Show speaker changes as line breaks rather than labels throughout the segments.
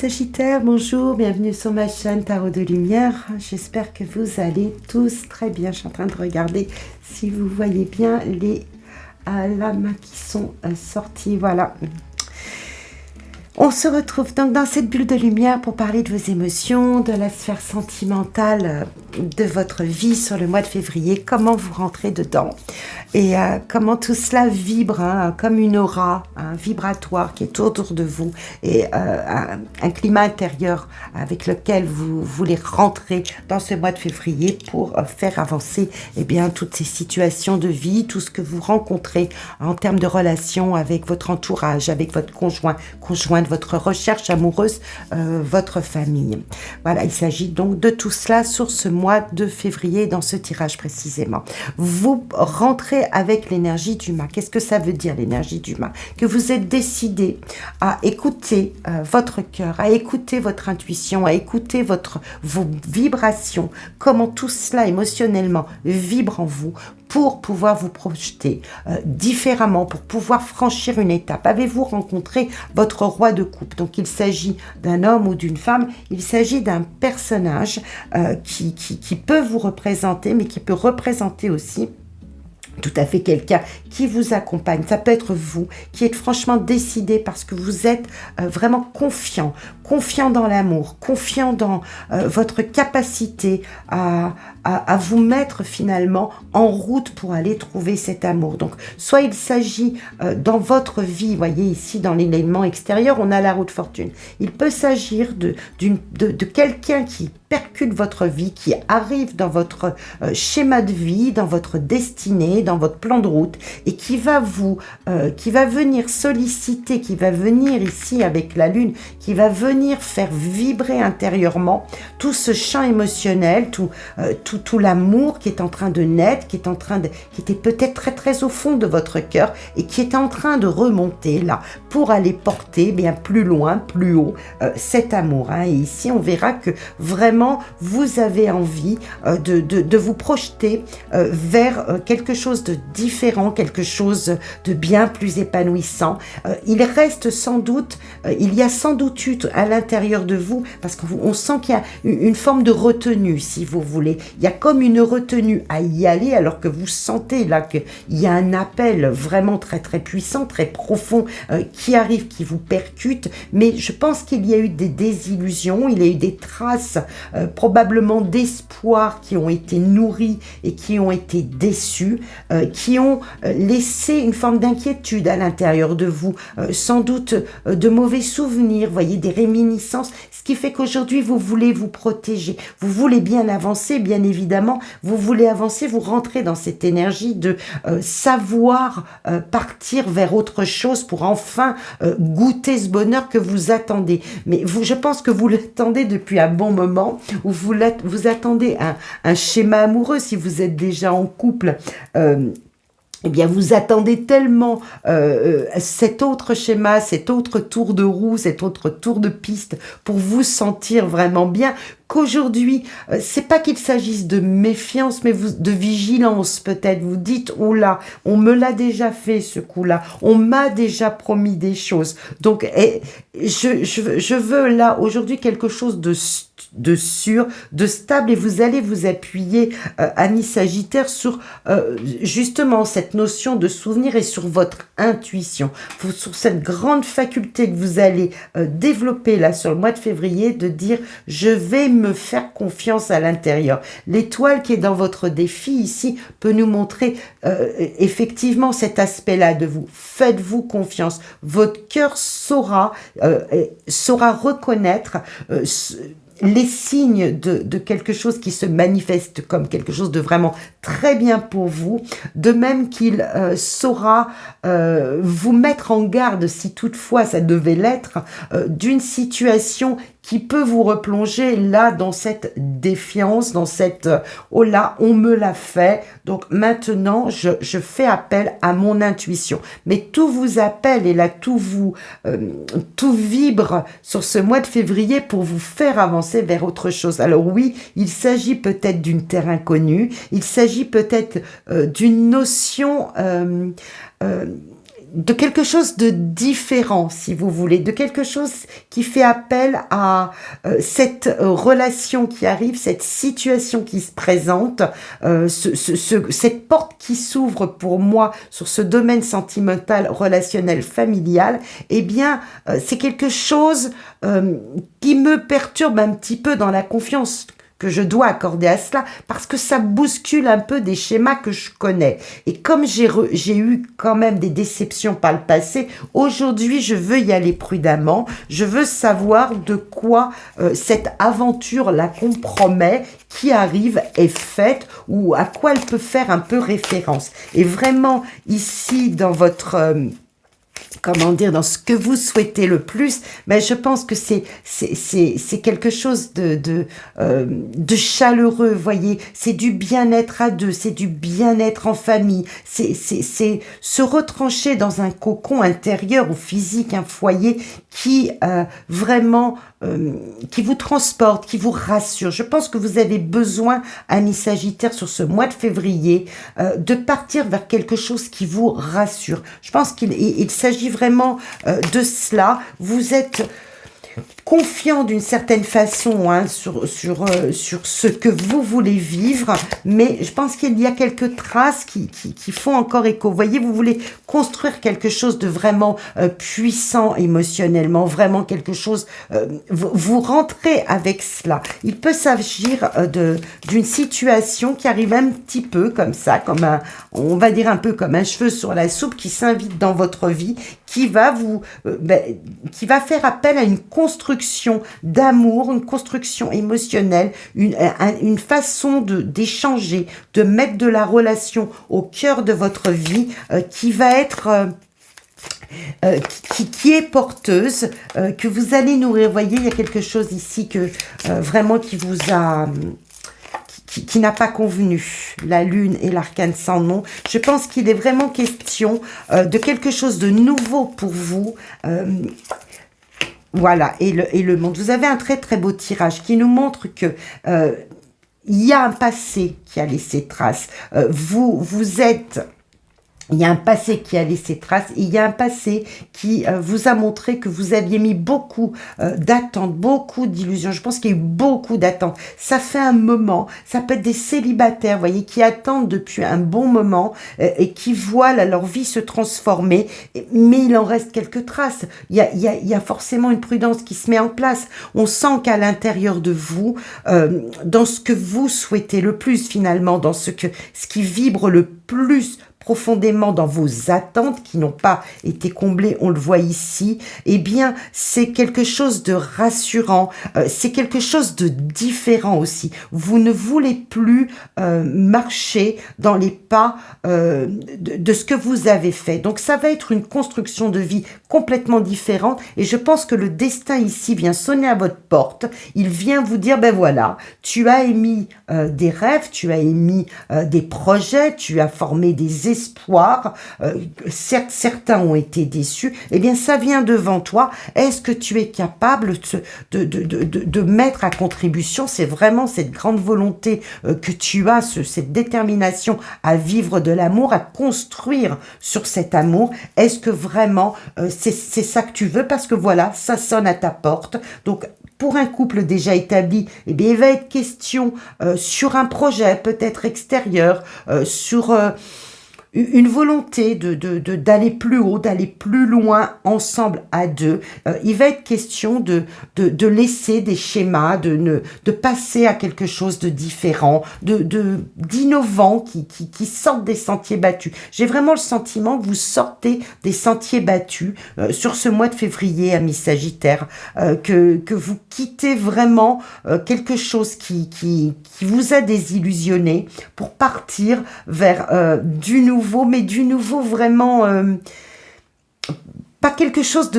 Sagittaire, bonjour, bienvenue sur ma chaîne Tarot de Lumière. J'espère que vous allez tous très bien. Je suis en train de regarder si vous voyez bien les lames qui sont sorties. Voilà. On se retrouve donc dans cette bulle de lumière pour parler de vos émotions, de la sphère sentimentale de votre vie sur le mois de février, comment vous rentrez dedans et comment tout cela vibre comme une aura vibratoire qui est autour de vous et un climat intérieur avec lequel vous voulez rentrer dans ce mois de février pour faire avancer toutes ces situations de vie, tout ce que vous rencontrez en termes de relations avec votre entourage, avec votre conjoint, de votre recherche amoureuse, votre famille. Voilà, il s'agit donc de tout cela sur ce mois de février, dans ce tirage précisément. Vous rentrez avec l'énergie du mât. Qu'est-ce que ça veut dire, l'énergie du mât? Que vous êtes décidé à écouter votre cœur, à écouter votre intuition, à écouter vos vibrations, comment tout cela émotionnellement vibre en vous, pour pouvoir vous projeter différemment, pour pouvoir franchir une étape. Avez-vous rencontré votre roi de coupe? Donc il s'agit d'un homme ou d'une femme, il s'agit d'un personnage qui peut vous représenter, mais qui peut représenter aussi tout à fait quelqu'un qui vous accompagne. Ça peut être vous qui êtes franchement décidé parce que vous êtes vraiment confiant dans l'amour, confiant dans votre capacité à vous mettre finalement en route pour aller trouver cet amour. Donc, soit il s'agit dans votre vie, voyez ici dans l'élément extérieur, on a la roue de fortune. Il peut s'agir de quelqu'un qui percute votre vie, qui arrive dans votre schéma de vie, dans votre destinée, dans votre plan de route et qui va venir solliciter, qui va venir ici avec la lune, qui va venir faire vibrer intérieurement tout ce champ émotionnel, tout l'amour qui est en train de naître, qui était peut-être très très au fond de votre cœur et qui est en train de remonter là pour aller porter bien plus loin, plus haut cet amour. Et ici on verra que vraiment vous avez envie de vous projeter vers quelque chose de différent, quelque chose de bien plus épanouissant. Il reste sans doute, il y a sans doute eu à l'intérieur de vous, parce qu'on sent qu'il y a une forme de retenue, si vous voulez. Il y a comme une retenue à y aller, alors que vous sentez là qu'il y a un appel vraiment très très puissant, très profond, qui arrive, qui vous percute. Mais je pense qu'il y a eu des désillusions, il y a eu des traces probablement d'espoir qui ont été nourris et qui ont été déçus, qui ont laissé une forme d'inquiétude à l'intérieur de vous, sans doute de mauvais souvenirs, voyez, des réminiscences, ce qui fait qu'aujourd'hui vous voulez vous protéger, vous voulez bien avancer, bien évidemment, vous voulez avancer, vous rentrez dans cette énergie de savoir partir vers autre chose pour enfin goûter ce bonheur que vous attendez. Mais je pense que vous l'attendez depuis un bon moment, ou vous attendez un schéma amoureux si vous êtes déjà en couple. Vous attendez tellement cet autre schéma, cet autre tour de roue, cet autre tour de piste pour vous sentir vraiment bien, qu'aujourd'hui, c'est pas qu'il s'agisse de méfiance, mais de vigilance peut-être. Vous dites, oh là, on me l'a déjà fait ce coup-là, on m'a déjà promis des choses. Donc, je veux là, aujourd'hui, quelque chose de sûr, de stable, et vous allez vous appuyer, Amis Sagittaire, sur justement cette notion de souvenir et sur votre intuition, sur cette grande faculté que vous allez développer là sur le mois de février, de dire je vais me faire confiance à l'intérieur. L'étoile qui est dans votre défi ici peut nous montrer effectivement cet aspect-là de vous. Faites-vous confiance. Votre cœur saura reconnaître les signes de quelque chose qui se manifeste comme quelque chose de vraiment très bien pour vous, de même qu'il saura vous mettre en garde, si toutefois ça devait l'être, d'une situation qui peut vous replonger là dans cette défiance, dans cette oh là, on me l'a fait, donc maintenant je fais appel à mon intuition. Mais tout vous appelle et là tout vibre sur ce mois de février pour vous faire avancer vers autre chose. Alors oui, il s'agit peut-être d'une terre inconnue, il s'agit peut-être d'une notion de quelque chose de différent, si vous voulez, de quelque chose qui fait appel à cette relation qui arrive, cette situation qui se présente, cette porte qui s'ouvre pour moi sur ce domaine sentimental, relationnel, familial. Eh bien, c'est quelque chose qui me perturbe un petit peu dans la confiance que je dois accorder à cela, parce que ça bouscule un peu des schémas que je connais. Et comme j'ai eu quand même des déceptions par le passé, aujourd'hui, je veux y aller prudemment. Je veux savoir de quoi cette aventure la compromet, qui arrive, est faite, ou à quoi elle peut faire un peu référence. Et vraiment, ici, dans votre... comment dire, dans ce que vous souhaitez le plus, mais je pense que c'est quelque chose de chaleureux, voyez, c'est du bien-être à deux, c'est du bien-être en famille, c'est se retrancher dans un cocon intérieur ou physique, un foyer qui vraiment qui vous transporte, qui vous rassure. Je pense que vous avez besoin, amis Sagittaires, sur ce mois de février, de partir vers quelque chose qui vous rassure. Je pense qu'il s'agit vraiment de cela. Vous êtes confiant d'une certaine façon sur ce que vous voulez vivre, mais je pense qu'il y a quelques traces qui font encore écho. Vous voyez, vous voulez construire quelque chose de vraiment puissant émotionnellement, vraiment quelque chose, vous rentrez avec cela. Il peut s'agir d'une situation qui arrive un petit peu comme ça, comme on va dire un peu comme un cheveu sur la soupe qui s'invite dans votre vie, qui va qui va faire appel à une construction d'amour, une construction émotionnelle, une façon d'échanger, de mettre de la relation au cœur de votre vie, qui va être qui est porteuse, que vous allez nourrir. Vous voyez, il y a quelque chose ici que vraiment qui vous a qui n'a pas convenu, la lune et l'arcane sans nom. Je pense qu'il est vraiment question de quelque chose de nouveau pour vous. Voilà, et le monde. Vous avez un très très beau tirage qui nous montre que il y a un passé qui a laissé trace. Vous êtes... Il y a un passé qui a laissé trace, il y a un passé qui vous a montré que vous aviez mis beaucoup d'attentes, beaucoup d'illusions. Je pense qu'il y a eu beaucoup d'attentes. Ça fait un moment, ça peut être des célibataires, vous voyez, qui attendent depuis un bon moment et qui voient leur vie se transformer, mais il en reste quelques traces. Il y a forcément une prudence qui se met en place. On sent qu'à l'intérieur de vous, dans ce que vous souhaitez le plus finalement, dans ce qui vibre le plus profondément dans vos attentes qui n'ont pas été comblées, on le voit ici, eh bien, c'est quelque chose de rassurant, c'est quelque chose de différent aussi. Vous ne voulez plus marcher dans les pas de ce que vous avez fait. Donc, ça va être une construction de vie complètement différente et je pense que le destin ici vient sonner à votre porte. Il vient vous dire, ben voilà, tu as émis des rêves, tu as émis des projets, tu as formé des espoirs, certes certains ont été déçus, eh bien ça vient devant toi. Est-ce que tu es capable de mettre à contribution, c'est vraiment cette grande volonté que tu as, cette détermination à vivre de l'amour, à construire sur cet amour. Est-ce que vraiment c'est ça que tu veux? Parce que voilà, ça sonne à ta porte. Donc pour un couple déjà établi, eh bien, il va être question sur un projet peut-être extérieur, sur une volonté d'aller plus haut, d'aller plus loin ensemble à deux. Il va être question de laisser des schémas, de passer à quelque chose de différent, d'innovant qui sortent des sentiers battus. J'ai vraiment le sentiment que vous sortez des sentiers battus sur ce mois de février, amis Sagittaires, que vous quittez vraiment quelque chose qui vous a désillusionné pour partir vers du nouveau, mais du nouveau vraiment pas quelque chose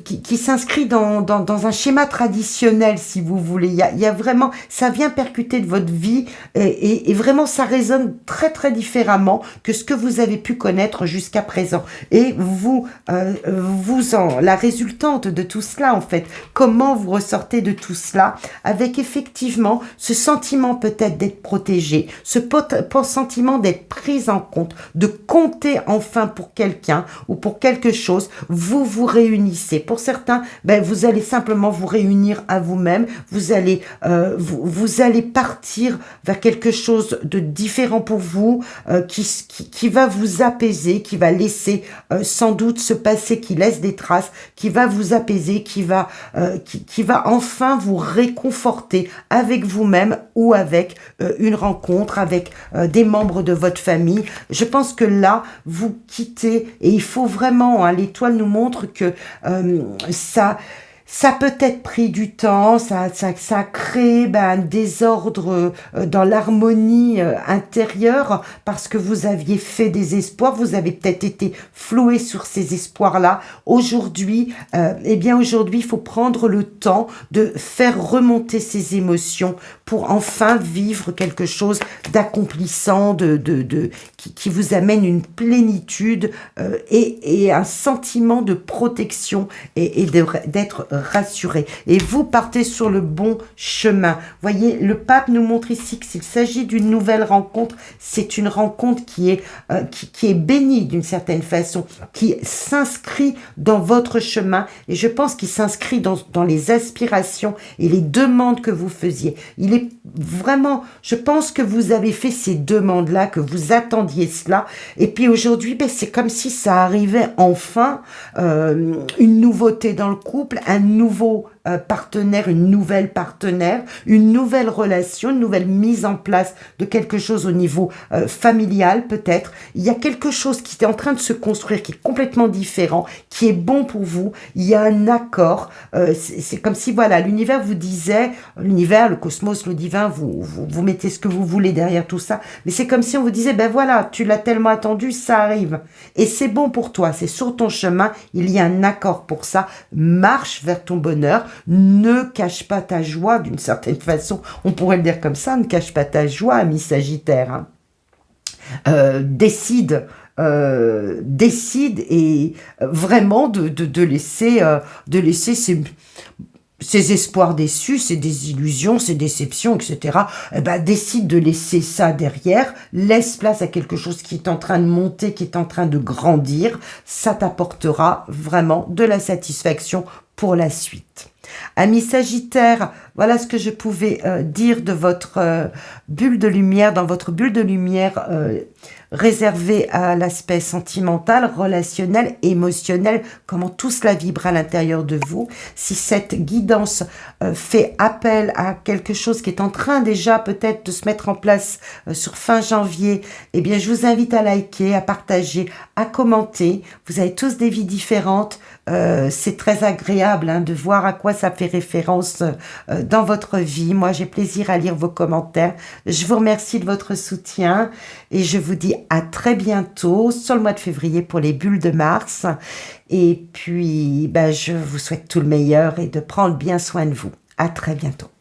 qui s'inscrit dans un schéma traditionnel, si vous voulez. Il y a vraiment, ça vient percuter de votre vie et vraiment ça résonne très très différemment que ce que vous avez pu connaître jusqu'à présent. Et la résultante de tout cela, en fait, comment vous ressortez de tout cela avec effectivement ce sentiment peut-être d'être protégé, ce sentiment d'être prise en compte, de compter enfin pour quelqu'un ou pour quelque chose. Vous réunissez. Pour certains, vous allez simplement vous réunir à vous-même. Vous allez partir vers quelque chose de différent pour vous, qui va vous apaiser, qui va laisser sans doute ce passé qui laisse des traces, qui va vous apaiser, qui va enfin vous réconforter avec vous-même ou avec une rencontre, avec des membres de votre famille. Je pense que là, vous quittez et il faut vraiment, hein, l'étoile nous montre que ça peut être pris du temps, ça a créé un désordre dans l'harmonie intérieure parce que vous aviez fait des espoirs, vous avez peut-être été floué sur ces espoirs-là. Aujourd'hui, il faut prendre le temps de faire remonter ces émotions pour enfin vivre quelque chose d'accomplissant, qui vous amène une plénitude et un sentiment de protection et d'être rassuré. Et vous partez sur le bon chemin. Voyez, le pape nous montre ici que s'il s'agit d'une nouvelle rencontre, c'est une rencontre qui est bénie d'une certaine façon, qui s'inscrit dans votre chemin. Et je pense qu'il s'inscrit dans les aspirations et les demandes que vous faisiez. Il est vraiment, je pense que vous avez fait ces demandes-là, que vous attendiez cela. Et puis aujourd'hui, c'est comme si ça arrivait enfin, une nouveauté dans le couple, un nouveau partenaire, une nouvelle partenaire, une nouvelle relation, une nouvelle mise en place de quelque chose au niveau familial peut-être. Il y a quelque chose qui est en train de se construire, qui est complètement différent, qui est bon pour vous. Il y a un accord. C'est comme si, voilà, l'univers vous disait, l'univers, le cosmos, le divin, vous mettez ce que vous voulez derrière tout ça. Mais c'est comme si on vous disait, voilà, tu l'as tellement attendu, ça arrive. Et c'est bon pour toi, c'est sur ton chemin, il y a un accord pour ça. Marche vers ton bonheur. Ne cache pas ta joie, d'une certaine façon, on pourrait le dire comme ça, ne cache pas ta joie, ami Sagittaire. Décide et vraiment de laisser ces espoirs déçus, ces désillusions, ces déceptions, etc. Décide de laisser ça derrière, laisse place à quelque chose qui est en train de monter, qui est en train de grandir. Ça t'apportera vraiment de la satisfaction pour la suite. Amis Sagittaire, voilà ce que je pouvais dire de votre bulle de lumière, dans votre bulle de lumière réservée à l'aspect sentimental, relationnel, émotionnel, comment tout cela vibre à l'intérieur de vous. Si cette guidance fait appel à quelque chose qui est en train déjà peut-être de se mettre en place sur fin janvier, eh bien je vous invite à liker, à partager, à commenter. Vous avez tous des vies différentes. C'est très agréable de voir à quoi ça fait référence dans votre vie. Moi, j'ai plaisir à lire vos commentaires. Je vous remercie de votre soutien et je vous dis à très bientôt sur le mois de février pour les bulles de Mars. Et puis, je vous souhaite tout le meilleur et de prendre bien soin de vous. À très bientôt.